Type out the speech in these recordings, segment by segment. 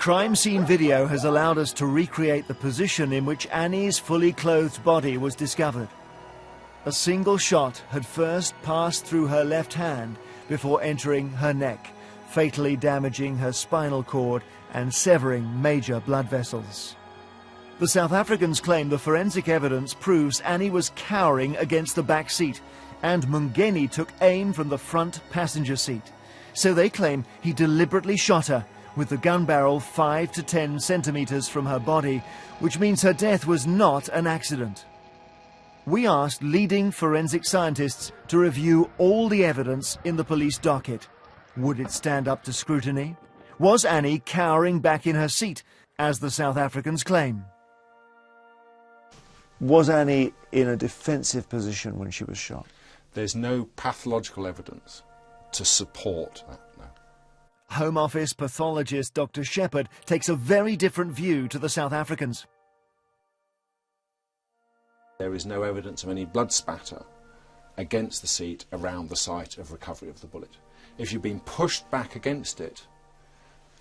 crime scene video has allowed us to recreate the position in which Annie's fully clothed body was discovered. A single shot had first passed through her left hand before entering her neck, fatally damaging her spinal cord and severing major blood vessels. The South Africans claim the forensic evidence proves Annie was cowering against the back seat, and Mungeni took aim from the front passenger seat. So they claim he deliberately shot her, with the gun barrel 5 to 10 centimeters from her body, which means her death was not an accident. We asked leading forensic scientists to review all the evidence in the police docket. Would it stand up to scrutiny? Was Annie cowering back in her seat, as the South Africans claim? Was Annie in a defensive position when she was shot? There's no pathological evidence to support that, no. Home Office pathologist Dr. Shepherd takes a very different view to the South Africans. There is no evidence of any blood spatter against the seat around the site of recovery of the bullet. If you'd been pushed back against it,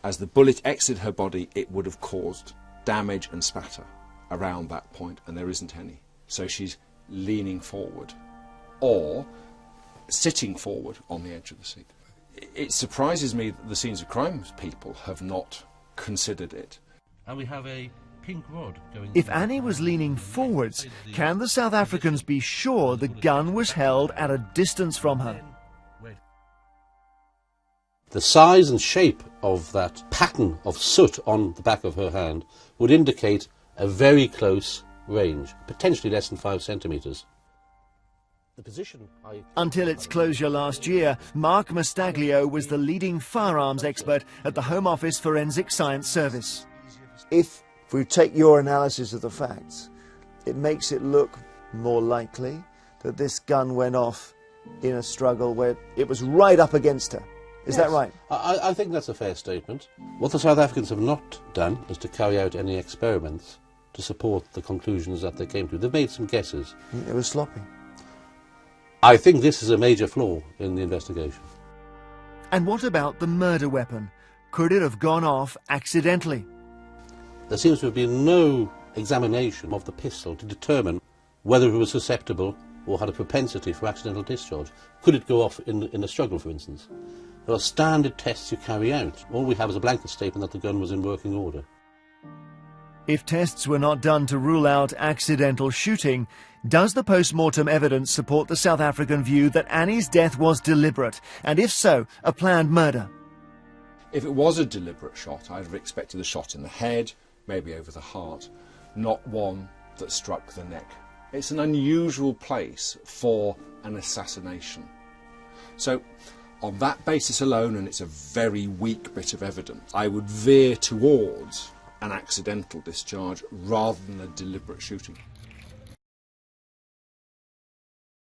as the bullet exited her body, it would have caused damage and spatter around that point, and there isn't any. So she's leaning forward or sitting forward on the edge of the seat. It surprises me that the scenes of crime people have not considered it. And we have a pink rod going. If Annie was leaning forwards, can the South Africans be sure the gun was held at a distance from her? The size and shape of that pattern of soot on the back of her hand would indicate a very close range, potentially less than 5 centimetres. Until its closure last year, Mark Mastaglio was the leading firearms expert at the Home Office Forensic Science Service. If we take your analysis of the facts, it makes it look more likely that this gun went off in a struggle where it was right up against her. Is that right? I think that's a fair statement. What the South Africans have not done is to carry out any experiments to support the conclusions that they came to. They've made some guesses. It was sloppy. I think this is a major flaw in the investigation. And what about the murder weapon? Could it have gone off accidentally? There seems to have been no examination of the pistol to determine whether it was susceptible or had a propensity for accidental discharge. Could it go off in a struggle, for instance? There are standard tests you carry out. All we have is a blanket statement that the gun was in working order. If tests were not done to rule out accidental shooting, does the post-mortem evidence support the South African view that Annie's death was deliberate, and if so, a planned murder? If it was a deliberate shot, I'd have expected a shot in the head, maybe over the heart, not one that struck the neck. It's an unusual place for an assassination. So, on that basis alone, and it's a very weak bit of evidence, I would veer towards an accidental discharge rather than a deliberate shooting.